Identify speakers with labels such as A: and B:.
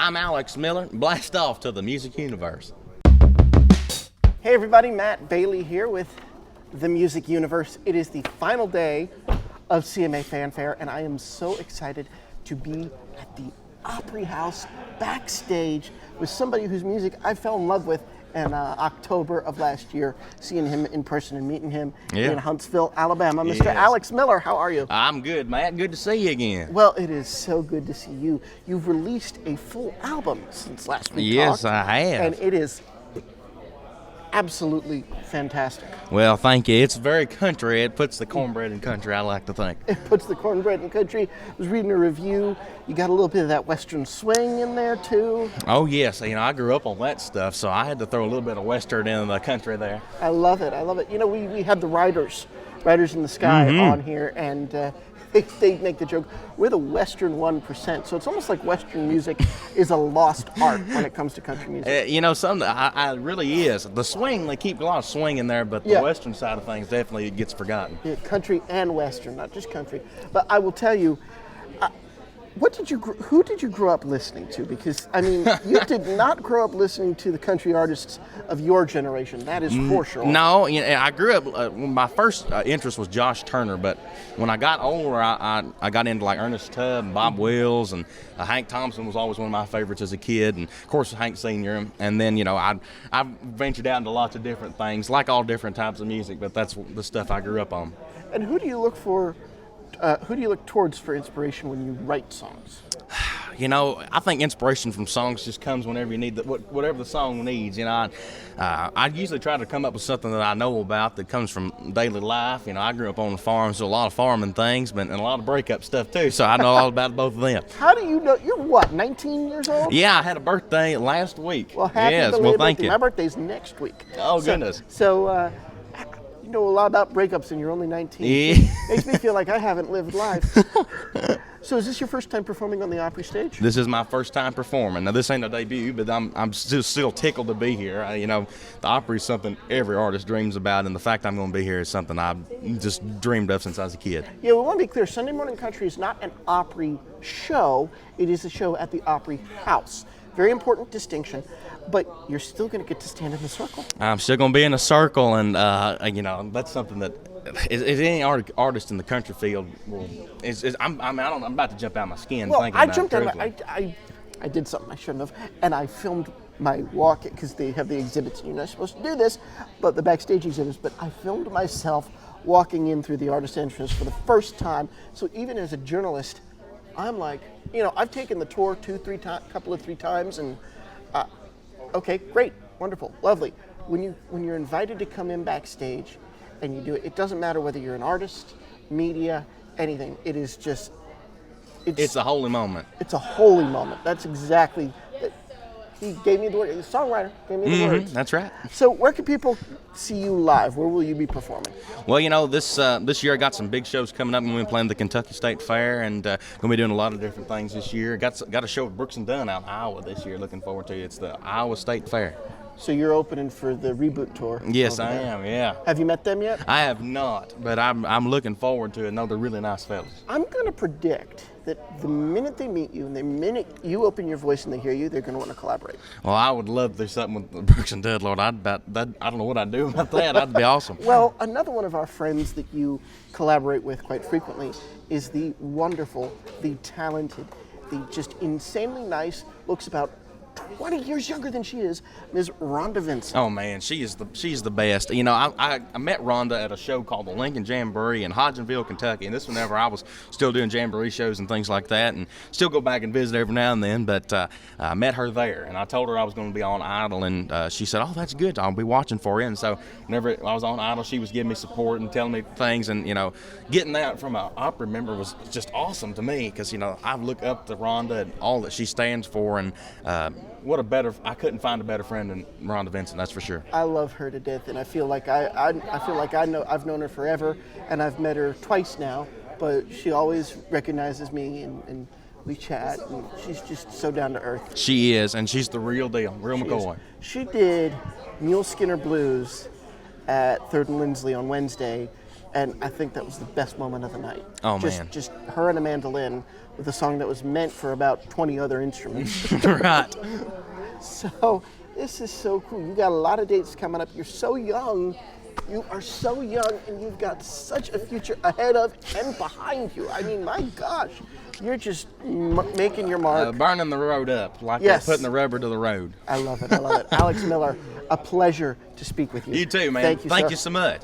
A: I'm Alex Miller. Blast off to the music universe.
B: Hey everybody, Matt Bailey here with the Music Universe. It is the final day of CMA Fanfare, and I am so excited to be at the Opry House backstage with somebody whose music I fell in love with in October of last year, seeing him in person and meeting him in Huntsville, Alabama. Mr. Alex Miller, how are you?
A: I'm good, Matt. Good to see you again.
B: Well, it is so good to see you. You've released a full album since last week.
A: Yes, I have.
B: And it is absolutely fantastic.
A: Well, thank you. It's very country. It puts the cornbread in country, I like to think.
B: It puts the cornbread in country. I was reading a review. You got a little bit of that Western swing in there, too.
A: Oh, yes. I grew up on that stuff, so I had to throw a little bit of Western in the country there.
B: I love it. I love it. We had the Riders in the Sky on here, and they make the joke, we're the Western 1%. So it's almost like Western music is a lost art when it comes to country music.
A: I really is. The swing, they keep a lot of swing in there, but the Western side of things definitely gets forgotten.
B: Yeah, country and Western, not just country. But I will tell you, who did you grow up listening to? Because, you did not grow up listening to the country artists of your generation. That is for sure.
A: No, I grew up, my first interest was Josh Turner, but when I got older, I got into like Ernest Tubb and Bob Wills, and Hank Thompson was always one of my favorites as a kid, and of course Hank Sr. And then, I ventured out into lots of different things, like all different types of music, but that's the stuff I grew up on.
B: And who do you look for? Who do you look towards for inspiration when you write songs?
A: I think inspiration from songs just comes whenever you need whatever the song needs. I usually try to come up with something that I know about that comes from daily life. I grew up on the farm, so a lot of farming things, and a lot of breakup stuff too. So I know all about both of them.
B: How do you know? You're what, 19 years old?
A: Yeah, I had a birthday last week.
B: Well, happy belated
A: thank
B: birthday.
A: you.
B: My birthday's next week.
A: Oh, goodness.
B: So you know a lot about breakups and you're only 19.
A: Yeah.
B: Makes me feel like I haven't lived life. So is this your first time performing on the Opry stage?
A: This is my first time performing. Now, this ain't a debut, but I'm still tickled to be here. The Opry is something every artist dreams about, and the fact I'm going to be here is something I've just dreamed of since I was a kid.
B: Yeah, we want to be clear. Sunday Morning Country is not an Opry show. It is a show at the Opry House. Very important distinction, but you're still going to get to stand in the circle. I'm
A: still going to be in a circle, and that's something that any artist in the country field I'm about to jump out of my skin.
B: Well,
A: thinking
B: I
A: about
B: jumped
A: it,
B: out. I did something I shouldn't have, and I filmed my walk because they have the exhibits. You're not supposed to do this, but the backstage exhibits. But I filmed myself walking in through the artist entrance for the first time. So even as a journalist, I'm like, I've taken the tour couple of three times, and okay, great, wonderful, lovely. When you're invited to come in backstage, and you do it, it doesn't matter whether you're an artist, media, anything. It is just,
A: it's a holy moment.
B: It's a holy moment. That's exactly. He gave me the word. The songwriter gave me the words.
A: That's right.
B: So where can people see you live? Where will you be performing?
A: Well, this year I got some big shows coming up. I'm going to be playing the Kentucky State Fair, and going to be doing a lot of different things this year. Got a show with Brooks and Dunn out in Iowa this year. Looking forward to it. It's the Iowa State Fair.
B: So you're opening for the Reboot Tour?
A: Yes, I am, yeah.
B: Have you met them yet?
A: I have not, but I'm looking forward to it. No, they're really nice fellas.
B: I'm going to predict that the minute they meet you and the minute you open your voice and they hear you, they're going to want to collaborate.
A: Well, I would love to do something with Brooks and Dunn, Lord. I don't know what I'd do about that. That'd be awesome.
B: Well, another one of our friends that you collaborate with quite frequently is the wonderful, the talented, the just insanely nice, looks about 20 years younger than she is, Ms. Rhonda Vincent.
A: Oh man, she's the best. I met Rhonda at a show called the Lincoln Jamboree in Hodgenville, Kentucky, and this was whenever I was still doing jamboree shows and things like that, and still go back and visit every now and then. But I met her there, and I told her I was going to be on Idol, and she said, "Oh, that's good. I'll be watching for you." And so whenever I was on Idol, she was giving me support and telling me things, and getting that from an Opry member was just awesome to me because I look up to Rhonda and all that she stands for, and I couldn't find a better friend than Rhonda Vincent, that's for sure.
B: I love her to death, and I feel like I've known her forever, and I've met her twice now, but she always recognizes me, and we chat, and she's just so down to earth.
A: She is, and she's the real deal, real McCoy.
B: She did Mule Skinner Blues at 3rd and Lindsley on Wednesday, And I think that was the best moment of the night.
A: Oh,
B: just,
A: man.
B: Just her and a mandolin with a song that was meant for about 20 other instruments.
A: Right.
B: So this is so cool. You got a lot of dates coming up. You're so young. You are so young, and you've got such a future ahead of and behind you. I mean, my gosh, you're just making your mark.
A: Burning the road up, like
B: Yes.
A: they're putting the rubber to the road.
B: I love it. I love it. Alex Miller, a pleasure to speak with you.
A: You too, man.
B: Thank you, sir.
A: Thank you so much.